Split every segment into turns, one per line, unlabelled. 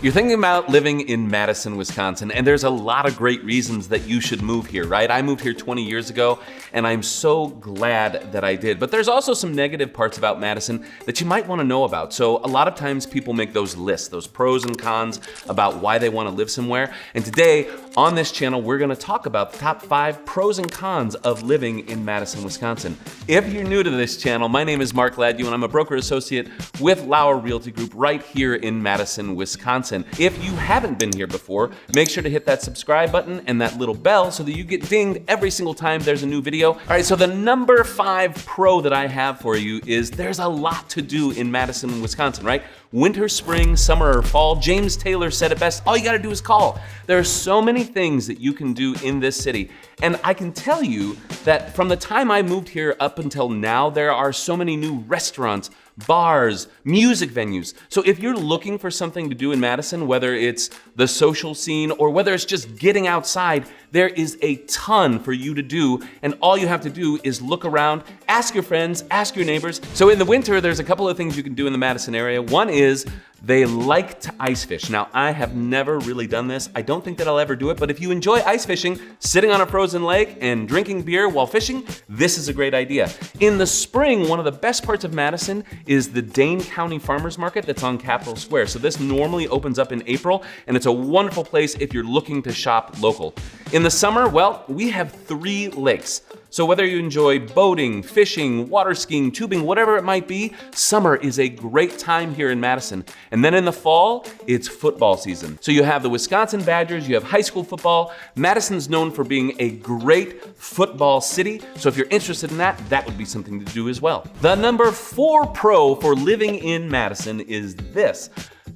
You're thinking about living in Madison, Wisconsin, and there's a lot of great reasons that you should move here, right? I moved here 20 years ago, and I'm so glad that I did. But there's also some negative parts about Madison that you might want to know about. So a lot of times people make those lists, those pros and cons about why they want to live somewhere. And today on this channel, we're going to talk about the top 5 pros and cons of living in Madison, Wisconsin. If you're new to this channel, my name is Mark Gladue, and I'm a broker associate with Lauer Realty Group right here in Madison, Wisconsin. If you haven't been here before, make sure to hit that subscribe button and that little bell so that you get dinged every single time there's a new video. All right, so the number 5 pro that I have for you is there's a lot to do in Madison, Wisconsin, right? Winter, spring, summer, or fall. James Taylor said it best, all you gotta do is call. There are so many things that you can do in this city. And I can tell you that from the time I moved here up until now, there are so many new restaurants, bars, music venues. So if you're looking for something to do in Madison, whether it's the social scene or whether it's just getting outside, there is a ton for you to do. And all you have to do is look around, ask your friends, ask your neighbors. So in the winter, there's a couple of things you can do in the Madison area. One is they like to ice fish. Now, I have never really done this. I don't think that I'll ever do it, but if you enjoy ice fishing, sitting on a frozen lake and drinking beer while fishing, this is a great idea. In the spring, one of the best parts of Madison is the Dane County Farmers Market that's on Capitol Square. So this normally opens up in April, and it's a wonderful place if you're looking to shop local. In the summer, well, we have 3 lakes. So whether you enjoy boating, fishing, water skiing, tubing, whatever it might be, summer is a great time here in Madison. And then in the fall, it's football season. So you have the Wisconsin Badgers, you have high school football. Madison's known for being a great football city. So if you're interested in that, that would be something to do as well. The number 4 pro for living in Madison is this,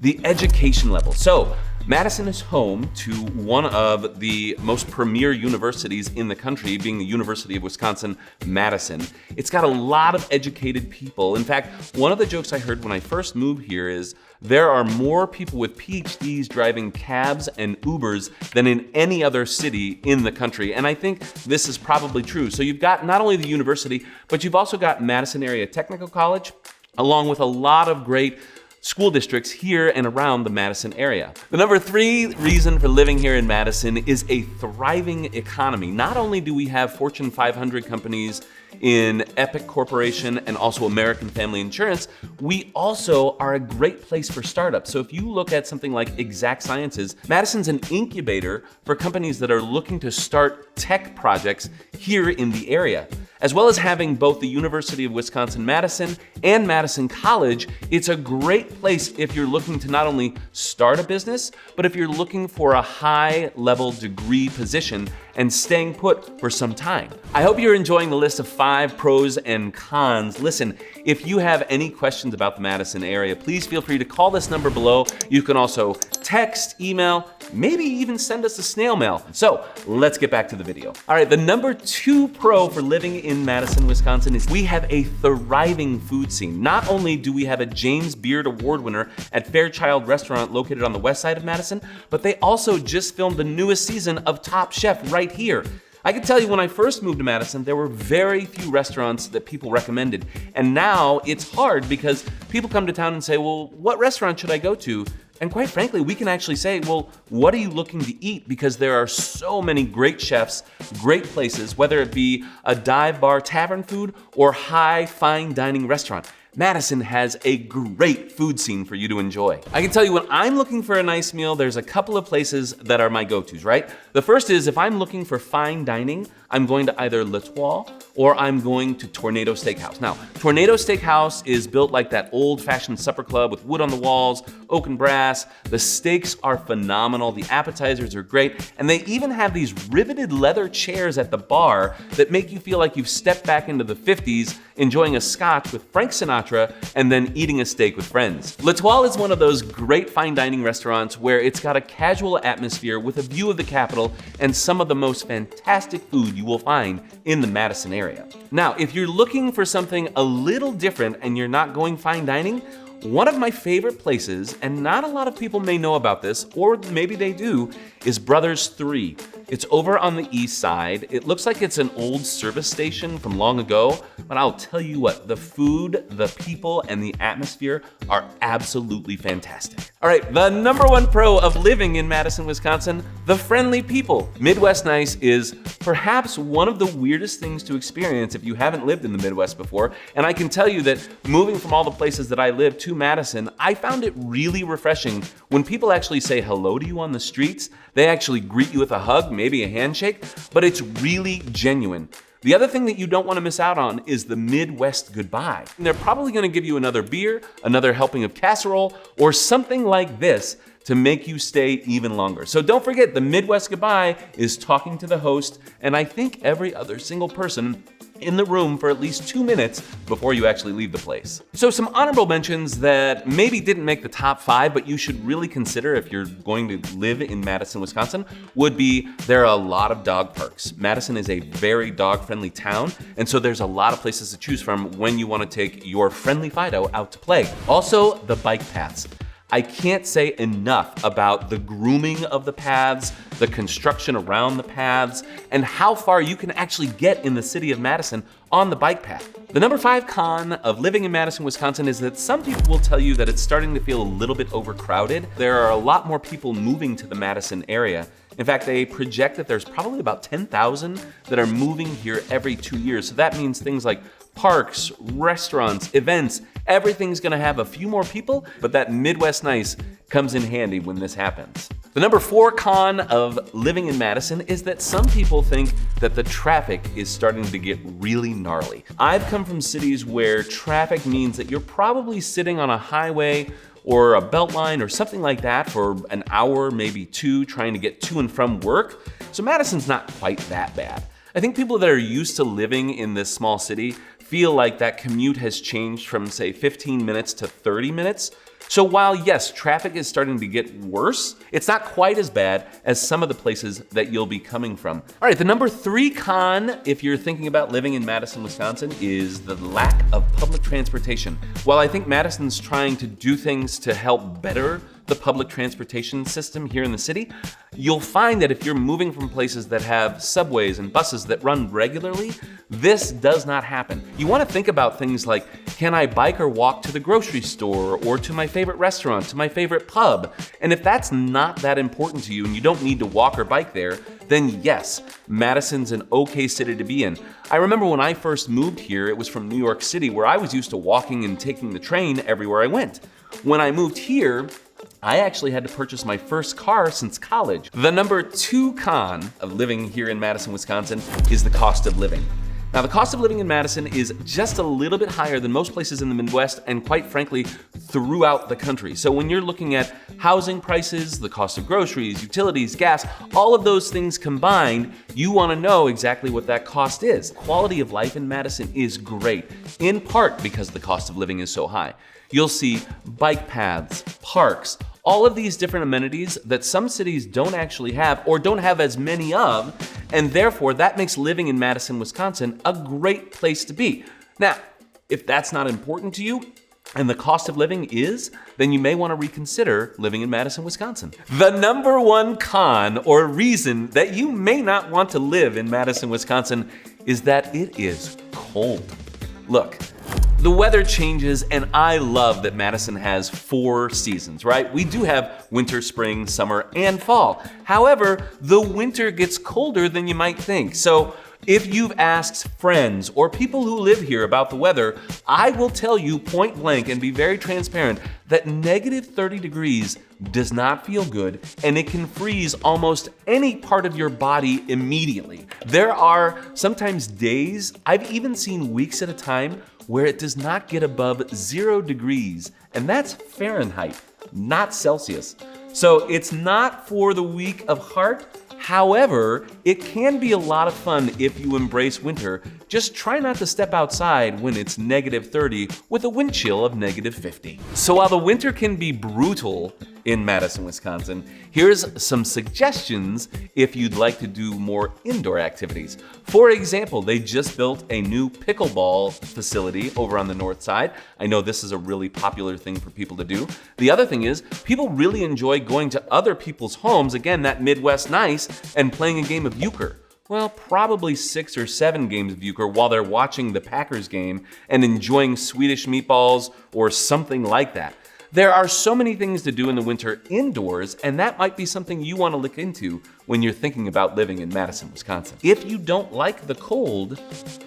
the education level. So Madison is home to one of the most premier universities in the country, being the University of Wisconsin-Madison. It's got a lot of educated people. In fact, one of the jokes I heard when I first moved here is there are more people with PhDs driving cabs and Ubers than in any other city in the country. And I think this is probably true. So you've got not only the university, but you've also got Madison Area Technical College, along with a lot of great school districts here and around the Madison area. The number 3 reason for living here in Madison is a thriving economy. Not only do we have Fortune 500 companies in Epic Corporation and also American Family Insurance, we also are a great place for startups. So if you look at something like Exact Sciences, Madison's an incubator for companies that are looking to start tech projects here in the area. As well as having both the University of Wisconsin-Madison and Madison College, it's a great place if you're looking to not only start a business, but if you're looking for a high-level degree position and staying put for some time. I hope you're enjoying the list of 5 pros and cons. Listen, if you have any questions about the Madison area, please feel free to call this number below. You can also text, email, maybe even send us a snail mail. So let's get back to the video. All right, the number 2 pro for living in Madison, Wisconsin is we have a thriving food scene. Not only do we have a James Beard Award winner at Fairchild Restaurant located on the west side of Madison, but they also just filmed the newest season of Top Chef right here. I can tell you when I first moved to Madison, there were very few restaurants that people recommended. And now it's hard because people come to town and say, well, what restaurant should I go to? And quite frankly, we can actually say, well, what are you looking to eat? Because there are so many great chefs, great places, whether it be a dive bar tavern food or high fine dining restaurant. Madison has a great food scene for you to enjoy. I can tell you when I'm looking for a nice meal, there's a couple of places that are my go-tos, right? The first is if I'm looking for fine dining, I'm going to either L'Etoile or I'm going to Tornado Steakhouse. Now, Tornado Steakhouse is built like that old-fashioned supper club with wood on the walls, oak and brass. The steaks are phenomenal, the appetizers are great, and they even have these riveted leather chairs at the bar that make you feel like you've stepped back into the 50s, enjoying a scotch with Frank Sinatra and then eating a steak with friends. L'Etoile is one of those great fine dining restaurants where it's got a casual atmosphere with a view of the Capitol and some of the most fantastic food you will find in the Madison area. Now, if you're looking for something a little different and you're not going fine dining, one of my favorite places, and not a lot of people may know about this, or maybe they do, is Brothers 3. It's over on the east side. It looks like it's an old service station from long ago, but I'll tell you what, the food, the people, and the atmosphere are absolutely fantastic. All right, the number one pro of living in Madison, Wisconsin, the friendly people. Midwest nice is perhaps one of the weirdest things to experience if you haven't lived in the Midwest before, and I can tell you that moving from all the places that I live to Madison, I found it really refreshing when people actually say hello to you on the streets. They actually greet you with a hug, maybe a handshake, but it's really genuine. The other thing that you don't want to miss out on is the Midwest goodbye. They're probably going to give you another beer, another helping of casserole, or something like this to make you stay even longer. So don't forget, the Midwest goodbye is talking to the host, and I think every other single person in the room for at least 2 minutes before you actually leave the place. So some honorable mentions that maybe didn't make the top 5, but you should really consider if you're going to live in Madison, Wisconsin, would be there are a lot of dog parks. Madison is a very dog-friendly town, and so there's a lot of places to choose from when you want to take your friendly Fido out to play. Also, the bike paths. I can't say enough about the grooming of the paths, the construction around the paths, and how far you can actually get in the city of Madison on the bike path. The number 5 con of living in Madison, Wisconsin is that some people will tell you that it's starting to feel a little bit overcrowded. There are a lot more people moving to the Madison area. In fact, they project that there's probably about 10,000 that are moving here every 2 years. So that means things like parks, restaurants, events, everything's gonna have a few more people, but that Midwest nice comes in handy when this happens. The number 4 con of living in Madison is that some people think that the traffic is starting to get really gnarly. I've come from cities where traffic means that you're probably sitting on a highway or a beltline or something like that for an hour, maybe 2, trying to get to and from work. So Madison's not quite that bad. I think people that are used to living in this small city feel like that commute has changed from, say, 15 minutes to 30 minutes. So while yes, traffic is starting to get worse, it's not quite as bad as some of the places that you'll be coming from. All right, the number 3 con, if you're thinking about living in Madison, Wisconsin, is the lack of public transportation. While I think Madison's trying to do things to help better the public transportation system here in the city, you'll find that if you're moving from places that have subways and buses that run regularly, this does not happen. You want to think about things like, can I bike or walk to the grocery store or to my favorite restaurant, to my favorite pub? And if that's not that important to you and you don't need to walk or bike there, then yes, Madison's an okay city to be in. I remember when I first moved here, it was from New York City, where I was used to walking and taking the train everywhere I went. When I moved here, I actually had to purchase my first car since college. The number 2 con of living here in Madison, Wisconsin is the cost of living. Now, the cost of living in Madison is just a little bit higher than most places in the Midwest and quite frankly, throughout the country. So when you're looking at housing prices, the cost of groceries, utilities, gas, all of those things combined, you want to know exactly what that cost is. Quality of life in Madison is great, in part because the cost of living is so high. You'll see bike paths, parks, all of these different amenities that some cities don't actually have or don't have as many of, and therefore that makes living in Madison, Wisconsin a great place to be. Now, if that's not important to you, and the cost of living is, then you may want to reconsider living in Madison, Wisconsin. The number 1 con or reason that you may not want to live in Madison, Wisconsin is that it is cold. Look, the weather changes, and I love that Madison has 4 seasons, right? We do have winter, spring, summer, and fall. However, the winter gets colder than you might think. So if you've asked friends or people who live here about the weather, I will tell you point blank and be very transparent that negative 30 degrees does not feel good, and it can freeze almost any part of your body immediately. There are sometimes days, I've even seen weeks at a time, where it does not get above 0 degrees, and that's Fahrenheit, not Celsius. So it's not for the weak of heart. However, it can be a lot of fun if you embrace winter. Just try not to step outside when it's negative 30 with a wind chill of negative 50. So while the winter can be brutal, in Madison, Wisconsin. Here's some suggestions if you'd like to do more indoor activities. For example, they just built a new pickleball facility over on the north side. I know this is a really popular thing for people to do. The other thing is, people really enjoy going to other people's homes, again, that Midwest nice, and playing a game of euchre. Well, probably 6 or 7 games of euchre while they're watching the Packers game and enjoying Swedish meatballs or something like that. There are so many things to do in the winter indoors, and that might be something you want to look into when you're thinking about living in Madison, Wisconsin. If you don't like the cold,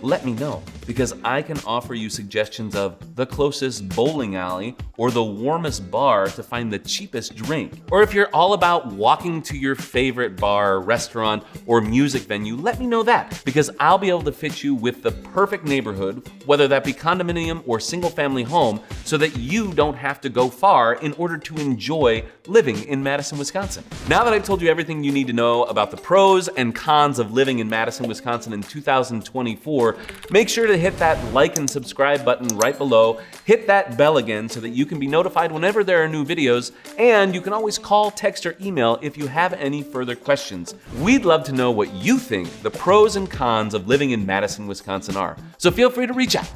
let me know, because I can offer you suggestions of the closest bowling alley or the warmest bar to find the cheapest drink. Or if you're all about walking to your favorite bar, restaurant, or music venue, let me know that, because I'll be able to fit you with the perfect neighborhood, whether that be condominium or single family home, so that you don't have to go far in order to enjoy living in Madison, Wisconsin. Now that I've told you everything you need to know about the pros and cons of living in Madison, Wisconsin in 2024, make sure to hit that like and subscribe button right below. Hit that bell again so that you can be notified whenever there are new videos, and you can always call, text, or email if you have any further questions. We'd love to know what you think the pros and cons of living in Madison, Wisconsin are. So feel free to reach out.